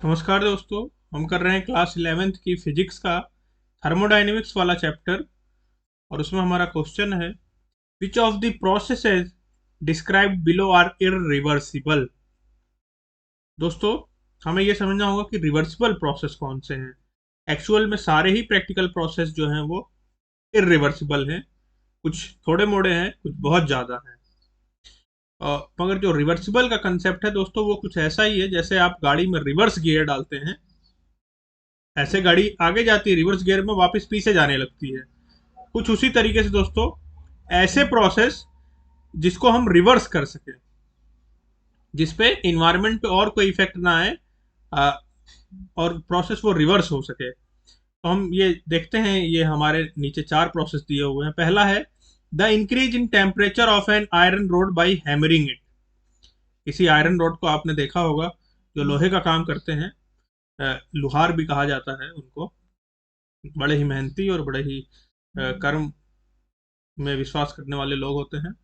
नमस्कार दोस्तों। हम कर रहे हैं क्लास 11th की फिजिक्स का थर्मोडायनेमिक्स वाला चैप्टर। और उसमें हमारा क्वेश्चन है, which of the processes described below are irreversible. दोस्तों, हमें यह समझना होगा कि रिवर्सिबल प्रोसेस कौन से हैं। एक्चुअल में सारे ही प्रैक्टिकल प्रोसेस जो हैं वो इरिवर्सिबल हैं। कुछ थोड़े मोड़े हैं, कुछ बहुत ज़्यादा हैं। मगर जो रिवर्सिबल का कंसेप्ट है दोस्तों, वो कुछ ऐसा ही है जैसे आप गाड़ी में रिवर्स गियर डालते हैं, ऐसे गाड़ी आगे जाती है, रिवर्स गियर में वापस पीछे जाने लगती है। कुछ उसी तरीके से दोस्तों, ऐसे प्रोसेस जिसको हम रिवर्स कर सके, जिसपे इन्वायरमेंट पे और कोई इफेक्ट ना आए, आ, और प्रोसेस वो रिवर्स हो सके। तो हम ये देखते हैं, ये हमारे नीचे चार प्रोसेस दिए हुए हैं। पहला है the increase in temperature of an iron rod by hammering it. किसी आयरन रोड को आपने देखा होगा, जो लोहे का काम करते हैं, लुहार भी कहा जाता है उनको। बड़े ही मेहनती और बड़े ही कर्म में विश्वास करने वाले लोग होते हैं,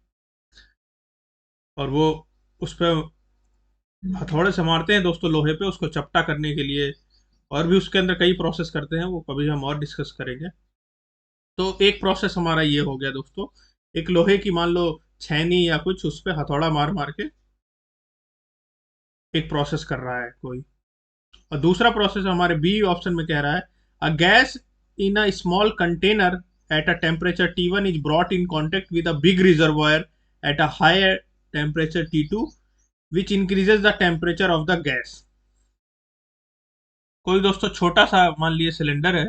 और वो उस पर हथौड़े से मारते हैं दोस्तों, लोहे पे उसको चपटा करने के लिए। और भी उसके अंदर कई प्रोसेस करते हैं, वो कभी हम और डिस्कस करेंगे। तो एक प्रोसेस हमारा ये हो गया दोस्तों, एक लोहे की मान लो छेनी या कुछ, उस पर हथौड़ा मार मार के एक प्रोसेस कर रहा है कोई। और दूसरा प्रोसेस हमारे बी ऑप्शन में कह रहा है, a gas in a small container at a temperature T1 is brought in contact with a big reservoir at a higher temperature T2 which increases the temperature of the gas. कोई दोस्तों छोटा सा मान लीजिए सिलेंडर है,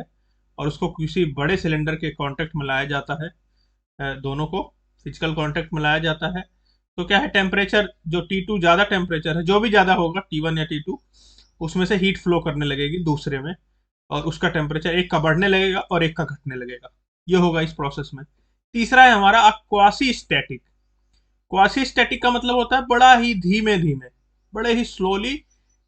और उसको किसी बड़े सिलेंडर के कांटेक्ट में लाया जाता है। दोनों को फिजिकल कांटेक्ट में लाया जाता है। तो क्या है, टेम्परेचर जो T2 ज़्यादा टेम्परेचर है, जो भी ज़्यादा होगा T1 या T2, उसमें से हीट फ्लो करने लगेगी दूसरे में, और उसका टेम्परेचर एक का बढ़ने लगेगा और एक का घटने लगेगा। ये होगा इस प्रोसेस में। तीसरा है हमारा क्वासी स्टैटिक। क्वासी स्टैटिक का मतलब होता है बड़ा ही धीमे धीमे, बड़े ही स्लोली।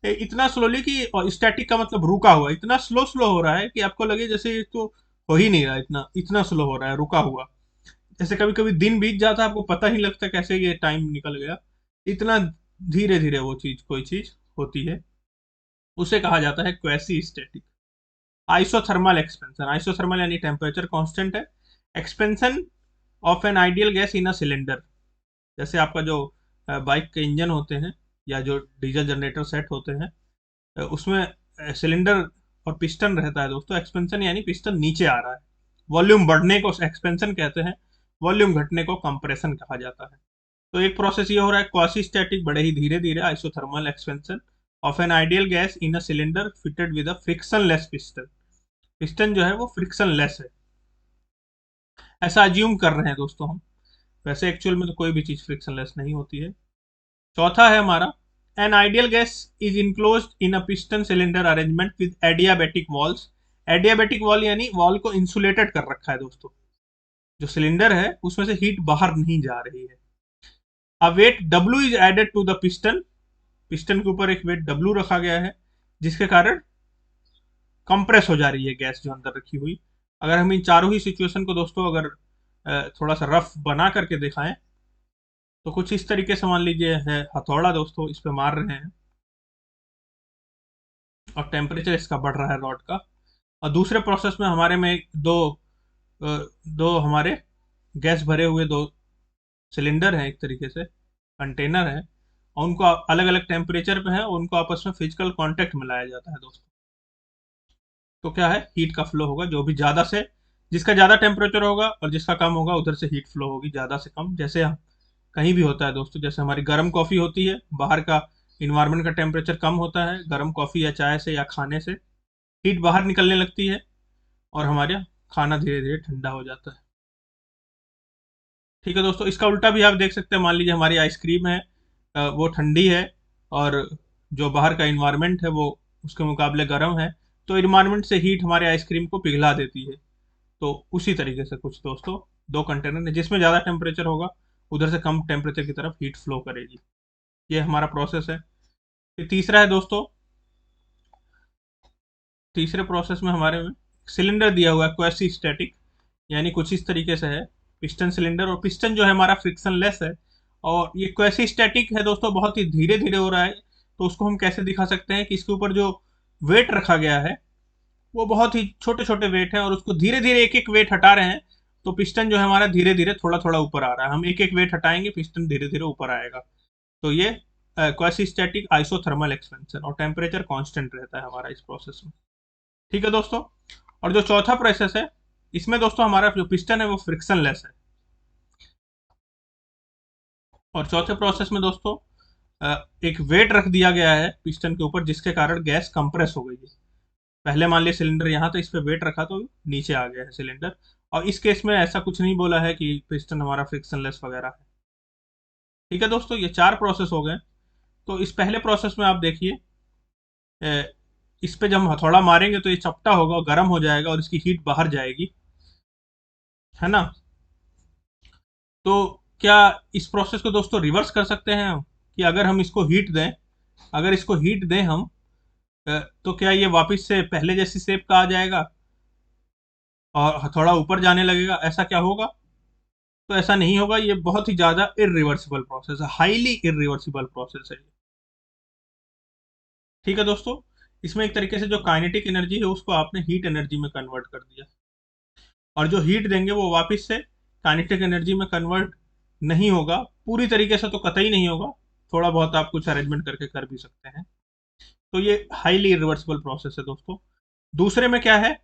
इतना स्लोली कि, और स्टैटिक का मतलब रुका हुआ, इतना स्लो स्लो हो रहा है कि आपको लगे जैसे ये तो हो ही नहीं रहा, इतना इतना स्लो हो रहा है, रुका हुआ। जैसे कभी कभी दिन बीत जाता है, आपको पता ही लगता कैसे ये टाइम निकल गया। इतना धीरे धीरे वो चीज, कोई चीज होती है, उसे कहा जाता है quasi static. Isothermal expansion, isothermal यानी टेम्परेचर कांस्टेंट है। Expansion of an ideal gas in a cylinder, जैसे आपका जो बाइक के इंजन होते हैं, या जो डीजल जनरेटर सेट होते हैं, उसमें सिलेंडर और पिस्टन रहता है दोस्तों। एक्सपेंशन यानी पिस्टन नीचे आ रहा है, वॉल्यूम बढ़ने को एक्सपेंशन कहते हैं, वॉल्यूम घटने को कंप्रेशन कहा जाता है। तो एक प्रोसेस ये हो रहा है क्वासी स्टैटिक, बड़े ही धीरे धीरे isothermal expansion of an ideal gas in a cylinder fitted with a friction less piston. Piston जो है वो फ्रिक्शन लेस है, ऐसा अज्यूम कर रहे हैं दोस्तों हम। वैसे एक्चुअल में तो कोई भी चीज फ्रिक्शन लेस नहीं होती है। चौथा है हमारा, an ideal gas is enclose in a piston cylinder arrangement with adiabatic walls. Adiabatic wall यानी वॉल को इंसुलेटेड कर रखा है दोस्तों, जो सिलेंडर है उसमें से हीट बाहर नहीं जा रही है। A weight W is added to the piston, piston के ऊपर एक वेट W रखा गया है, जिसके कारण कंप्रेस हो जा रही है गैस जो अंदर रखी हुई। अगर हम इन चारों ही सिचुएशन को दोस्तों अगर थोड़ा सा रफ बना करके दिखाएं, तो कुछ इस तरीके से मान लीजिए है हथौड़ा दोस्तों, इस पे मार रहे हैं, और टेम्परेचर इसका बढ़ रहा है रॉड का। और दूसरे प्रोसेस में हमारे में दो हमारे गैस भरे हुए दो सिलेंडर हैं, एक तरीके से कंटेनर है, और उनको अलग अलग टेम्परेचर पे है, और उनको आपस में फिजिकल कांटेक्ट में लाया जाता है दोस्तों। तो क्या है, हीट का फ्लो होगा, जो भी ज़्यादा से, जिसका ज़्यादा टेम्परेचर होगा और जिसका कम होगा, उधर से हीट फ्लो होगी ज़्यादा से कम। जैसे कहीं भी होता है दोस्तों, जैसे हमारी गर्म कॉफ़ी होती है, बाहर का इन्वायरमेंट का टेम्परेचर कम होता है, गर्म कॉफ़ी या चाय से या खाने से हीट बाहर निकलने लगती है, और हमारे खाना धीरे धीरे ठंडा हो जाता है। ठीक है दोस्तों, इसका उल्टा भी आप देख सकते हैं। मान लीजिए हमारी आइसक्रीम है, वो ठंडी है, और जो बाहर का इन्वायरमेंट है वो उसके मुकाबले गर्म है, तो इन्वायरमेंट से हीट हमारे आइसक्रीम को पिघला देती है। तो उसी तरीके से कुछ दोस्तों, दो कंटेनर है, जिसमें ज़्यादा टेम्परेचर होगा उधर से कम टेम्परेचर की तरफ हीट फ्लो करेगी। ये हमारा प्रोसेस है। फिर तीसरा है दोस्तों, तीसरे प्रोसेस में हमारे में सिलेंडर दिया हुआ है क्वेसी स्टैटिक, यानी कुछ इस तरीके से है। पिस्टन सिलेंडर, और पिस्टन जो है हमारा फ्रिक्शन लेस है, और ये क्वेसी स्टैटिक है दोस्तों, बहुत ही धीरे धीरे हो रहा है। तो उसको हम कैसे दिखा सकते हैं कि इसके ऊपर जो वेट रखा गया है वो बहुत ही छोटे छोटे वेट है और उसको धीरे धीरे एक एक वेट हटा रहे हैं, तो पिस्टन जो है हमारा धीरे धीरे थोड़ा थोड़ा ऊपर आ रहा है। हम एक एक वेट हटाएंगे, पिस्टन धीरे धीरे ऊपर आएगा। तो ये क्वासी स्टैटिक आइसोथर्मल एक्सपेंशन, और टेम्परेचर कांस्टेंट रहता है हमारा इस प्रोसेस में। ठीक है दोस्तों। और जो चौथा प्रोसेस है, इसमें दोस्तों हमारा जो पिस्टन है वो फ्रिक्शन लेस है। और चौथे प्रोसेस में दोस्तों एक वेट रख दिया गया है पिस्टन के ऊपर, जिसके कारण गैस कंप्रेस हो गई है। पहले मान लिया सिलेंडर यहाँ था, इस पे वेट रखा तो नीचे आ गया है सिलेंडर। और इस केस में ऐसा कुछ नहीं बोला है कि पिस्टन हमारा फ्रिक्शनलेस वगैरह है। ठीक है दोस्तों, ये 4 प्रोसेस हो गए। तो इस पहले प्रोसेस में आप देखिए, इस पे जब हम हथौड़ा मारेंगे तो ये चपटा होगा और गर्म हो जाएगा और इसकी हीट बाहर जाएगी, है ना। तो क्या इस प्रोसेस को दोस्तों रिवर्स कर सकते हैं हम, कि अगर हम इसको हीट दें, अगर इसको हीट दें हम, तो क्या ये वापस से पहले जैसी शेप का आ जाएगा और हथौड़ा ऊपर जाने लगेगा, ऐसा क्या होगा? तो ऐसा नहीं होगा। ये बहुत ही ज्यादा इरिवर्सिबल प्रोसेस है, हाईली इरिवर्सिबल प्रोसेस है। ठीक है दोस्तों, इसमें एक तरीके से जो काइनेटिक एनर्जी है उसको आपने हीट एनर्जी में कन्वर्ट कर दिया, और जो हीट देंगे वो वापस से काइनेटिक एनर्जी में कन्वर्ट नहीं होगा। पूरी तरीके से तो कतई नहीं होगा, थोड़ा बहुत आप कुछ अरेंजमेंट करके कर भी सकते हैं। तो ये हाईली इरिवर्सिबल प्रोसेस है दोस्तों। दूसरे में क्या है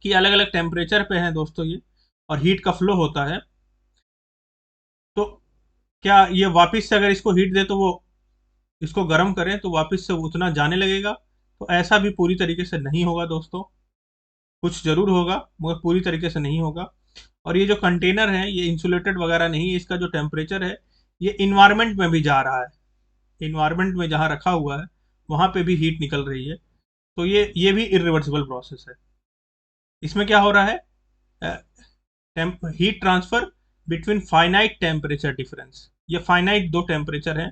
कि अलग अलग टेम्परेचर पे है दोस्तों ये, और हीट का फ्लो होता है। तो क्या ये वापस से अगर इसको हीट दे तो वो इसको गर्म करें तो वापस से उतना जाने लगेगा? तो ऐसा भी पूरी तरीके से नहीं होगा दोस्तों। कुछ जरूर होगा मगर पूरी तरीके से नहीं होगा। और ये जो कंटेनर है ये इंसुलेटेड वगैरह नहीं है, इसका जो टेम्परेचर है ये इन्वायरमेंट में भी जा रहा है। इन्वायरमेंट में जहाँ रखा हुआ है वहाँ पे भी हीट निकल रही है। तो ये भी इरिवर्सिबल प्रोसेस है। इसमें क्या हो रहा है, heat transfer between finite temperature difference. ये फाइनाइट दो टेम्परेचर है,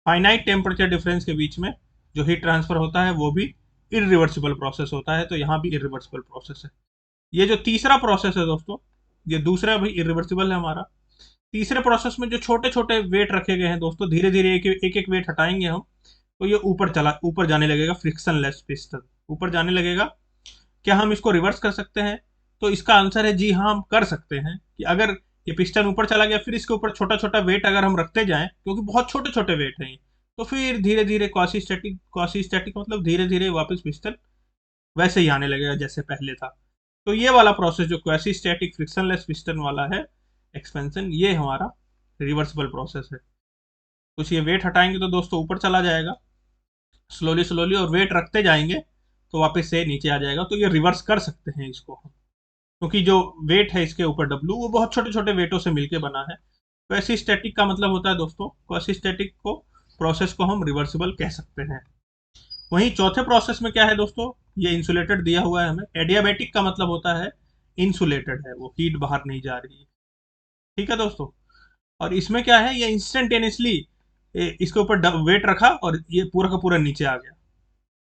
फाइनाइट टेम्परेचर डिफरेंस के बीच में जो हीट ट्रांसफर होता है वो भी इरिवर्सिबल प्रोसेस होता है। तो यहाँ भी इरिवर्सिबल प्रोसेस है। ये जो तीसरा प्रोसेस है दोस्तों, ये दूसरा भी इरिवर्सिबल है हमारा। तीसरे प्रोसेस में जो छोटे छोटे वेट रखे गए हैं दोस्तों, धीरे धीरे एक एक वेट हटाएंगे हम, तो ये ऊपर जाने लगेगा, फ्रिक्शन लेस पिस्टन ऊपर जाने लगेगा। क्या हम इसको रिवर्स कर सकते हैं? तो इसका आंसर है जी हाँ, हम कर सकते हैं। कि अगर ये पिस्टन ऊपर चला गया, फिर इसके ऊपर छोटा छोटा वेट अगर हम रखते जाएं, क्योंकि बहुत छोटे छोटे वेट हैं, तो फिर धीरे धीरे क्वासी स्टैटिक मतलब धीरे धीरे वापस पिस्टन वैसे ही आने लगेगा जैसे पहले था। तो ये वाला प्रोसेस जो क्वासी स्टैटिक फ्रिक्शनलेस पिस्टन वाला है एक्सपेंशन, ये हमारा रिवर्सिबल प्रोसेस है। कुछ ये वेट हटाएंगे तो दोस्तों ऊपर चला जाएगा स्लोली स्लोली, और वेट रखते जाएंगे तो वापस से नीचे आ जाएगा। तो ये रिवर्स कर सकते हैं इसको हम, क्योंकि जो वेट है इसके ऊपर डब्लू वो बहुत छोटे छोटे वेटों से मिलकर बना है। क्वासी स्टैटिक का मतलब होता है दोस्तों, क्वासी स्टैटिक को प्रोसेस को हम रिवर्सिबल कह सकते हैं। वहीं चौथे प्रोसेस में क्या है दोस्तों, ये इंसुलेटेड दिया हुआ है हमें। एडियाबैटिक का मतलब होता है इंसुलेटेड है, वो हीट बाहर नहीं जा रही है। ठीक है दोस्तों। और इसमें क्या है, ये इंस्टेंटेनियसली इसके ऊपर वेट रखा और ये पूरा का पूरा नीचे आ गया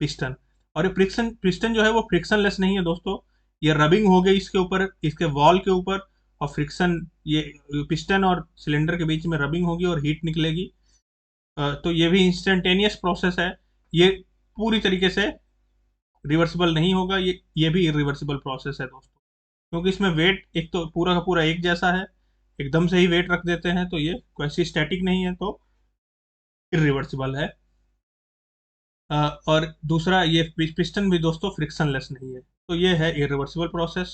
पिस्टन। और ये फ्रिक्शन पिस्टन जो है वो फ्रिक्शन लेस नहीं है दोस्तों, ये रबिंग हो गई इसके ऊपर, इसके वॉल के ऊपर, और फ्रिक्शन ये पिस्टन और सिलेंडर के बीच में रबिंग होगी और हीट निकलेगी। तो ये भी इंस्टेंटेनियस प्रोसेस है। ये पूरी तरीके से रिवर्सिबल नहीं होगा, ये भी इरिवर्सिबल प्रोसेस है दोस्तों, क्योंकि इसमें वेट एक तो पूरा का पूरा एक जैसा है, एकदम से ही वेट रख देते हैं, तो ये क्वासी स्टैटिक नहीं है, तो इरिवर्सिबल है। और दूसरा ये पिस्टन भी दोस्तों फ्रिक्शनलेस नहीं है। तो ये है इरिवर्सिबल प्रोसेस,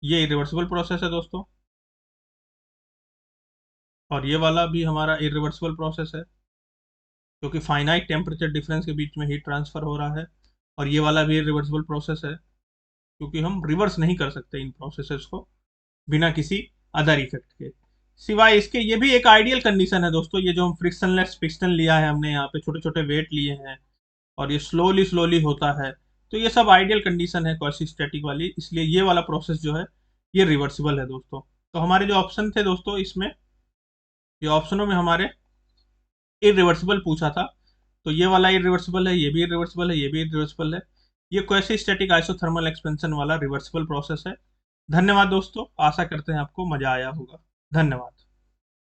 ये इरिवर्सिबल प्रोसेस है दोस्तों। और ये वाला भी हमारा इरिवर्सिबल प्रोसेस है, क्योंकि फाइनाइट टेम्परेचर डिफरेंस के बीच में हीट ट्रांसफर हो रहा है। और ये वाला भी इरिवर्सिबल प्रोसेस है, क्योंकि हम रिवर्स नहीं कर सकते इन प्रोसेसेस को बिना किसी अदर इफेक्ट के। सिवाय इसके ये भी एक आइडियल कंडीशन है दोस्तों, ये जो हम फ्रिक्शनलेस पिस्टन लिया है हमने, यहाँ पे छोटे छोटे वेट लिए हैं और ये स्लोली स्लोली होता है, तो ये सब आइडियल कंडीशन है क्वासी स्टैटिक वाली, इसलिए ये वाला प्रोसेस जो है ये रिवर्सिबल है दोस्तों। तो हमारे जो ऑप्शन थे दोस्तों, इसमें ये ऑप्शनों में हमारे इरिवर्सिबल पूछा था, तो ये वाला इरिवर्सिबल है, ये भी इरिवर्सिबल है, ये भी इरिवर्सिबल है। ये क्वासी स्टैटिक आइसोथर्मल एक्सपेंशन वाला रिवर्सिबल प्रोसेस है। धन्यवाद दोस्तों, आशा करते हैं आपको मजा आया होगा। धन्यवाद।